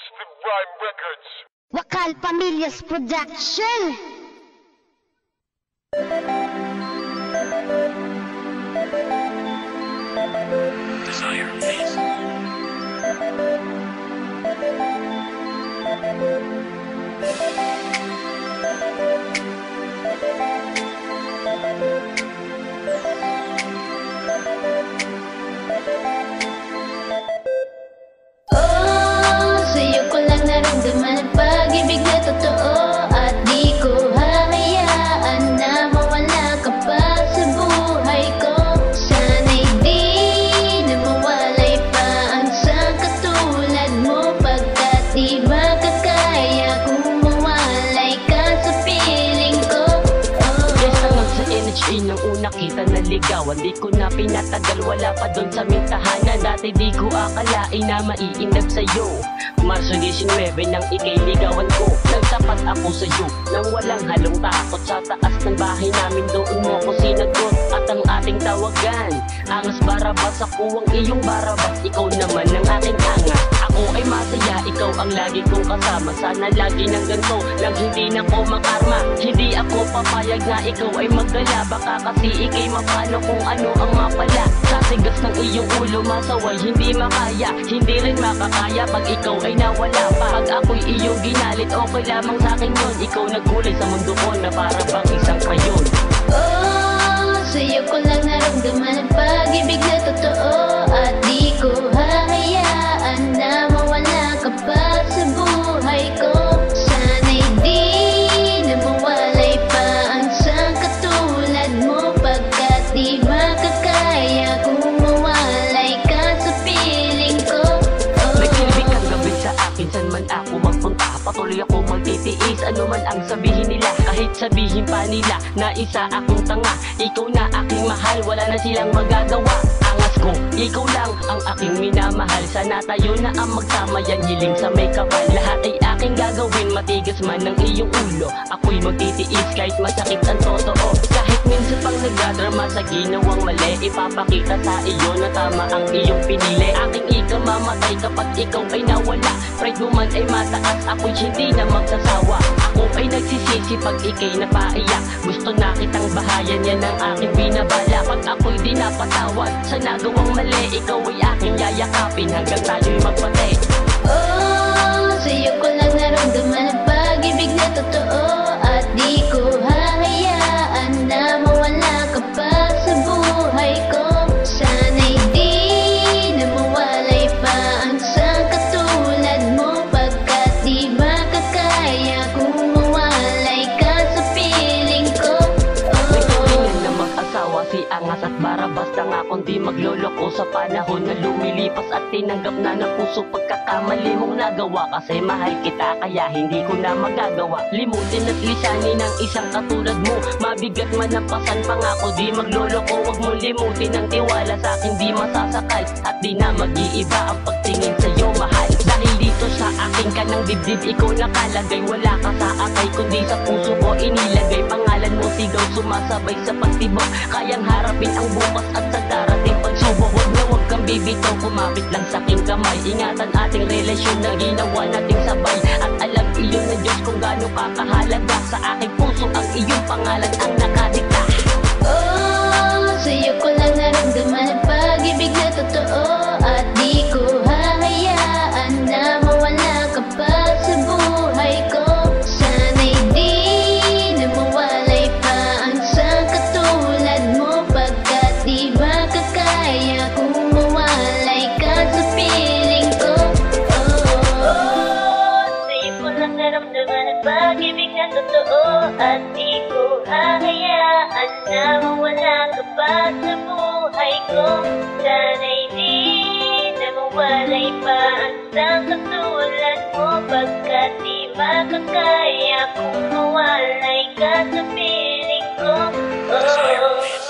Positive Rhyme Records. Wakal Pamillas Production. Desire Face. Sa'yo ko lang naramdaman ang pag-ibig na totoo. At di ko hahayaan na mawala ka pa sa buhay ko. Sana'y di na mawalay pa ang isang katulad mo. Pagkat di makakaya kung mawalay ka sa piling ko. Yes, hanggang sa NHA nang una kita naligawan. Di ko na pinatagal, wala pa doon sa mintahanan. Dati di ko akalain na maiindag sa'yo. Marso 19 nang ika'y ligawan ko. Nagtapat ako sa'yo nang walang halong takot. Sa taas ng bahay namin doon mo ko sinagot. At ang ating tawagan, Angas Barabas. Ako ang iyong Barabas, ikaw naman ang aking angas. Ako ay masaya, ikaw ang lagi kong kasama. Sana lagi ng ganito, nang hindi na ko makarma. Hindi ako papayag na ikaw ay magdala. Baka kasi ika'y mapano kung ano ang mapala. Sa tigas ng iyong ulo masaway, hindi makaya. Hindi rin makakaya pag ikaw ay nawala pa. Pag ako'y iyong ginalit, okay lamang sa'kin yun. Ikaw nagkulay sa mundo ko na para bang isang payon. Sa'yo ko lang naramdaman ang pag-ibig na totoo. At di ko hahayaan na mawala ka pa sa buhay ko. Sana'y di na mawalay pa ang isang katulad mo. Pagkat di makakaya kung mawalay ka sa piling ko. Nagsilbi kang gabi sa akin, saan man ako magpunta. Patuloy ako magtitiis, ano man ang sabihin nila. Kahit sabihin pa nila na isa akong tanga. Ikaw na aking mahal, wala na silang magagawa. Angas ko, ikaw lang ang aking minamahal. Sana tayo na ang magsama yan, hiling sa may kapal. Lahat ay aking gagawin, matigas man ang iyong ulo. Ako'y magtitiis kahit masakit ang totoo. Kahit minsan pang nagdadrama sa ginawang mali, ipapakita sa iyo na tama ang iyong pinili. Aking ikamamatay kapag ikaw ay nawala. Pride mo man ay mataas, ako'y hindi na magsasawa. Ako ay nagsisisi pag ika'y napaiyak. Gusto na kitang bahayan, yan ang aking binabala. Pag ako'y di napatawad sa nagawang mali, ikaw ay aking yayakapin hanggang tayo'y magpatay. Sa'yo ko lang naramdaman ang pag-ibig na totoo. At di ko hahayaan na mawala ka pa sa buhay ko. Sana'y di na mawalay pa ang isang katulad mo. Pagkat di makakaya kung mawalay ka sa piling ko. Nagkalingan na mag-asawa si Angas at Barabas. Nangakong di magloloko sa panahon na lumilipas. At tinanggap na ng puso pagkakamali mong nagawa. Kasi mahal kita kaya hindi ko na magagawa. Limutin at lisanin ng isang katulad mo. Mabigat man ang pasan, pangako di magloloko. Huwag mo limutin ang tiwala sa akin, di masasakal. At di na mag-iiba ang pagtingin sa'yo, mahal. Dahil dito sa akin ka ng dibdib, ikaw nakalagay. Wala ka sa akay kundi sa puso ko inilagay. Pangalan mo sigaw, sumasabay sa pagtibok. Kayang harapin ang bukas at sa darating pagsubok. Huwag kang bibitaw, kumapit lang sa aking kamay. Ingatan ating relasyon na ginawa nating sabay. At alam iyon na Diyos kung gaano kakahalaga. Sa aking puso ang iyong pangalan ang nakadikta. Sa'yo ko lang naramdaman ang pag-ibig na totoo. At di ko hahayaan na mawala ka pa sa buhay ko. Sana'y di na mawalay pa ang isang katulad mo. Pagkat di makakaya kung mawalay ka sa piling ko. Sa'yo ko lang naramdaman ang pag-ibig na totoo. At di ko hahayaan na mawala ka pa sa buhay ko. Sana'y di na mawalay pa ang isang katulad mo. Pagkat di makakaya kung mawalay ka sa piling ko. Desire Face.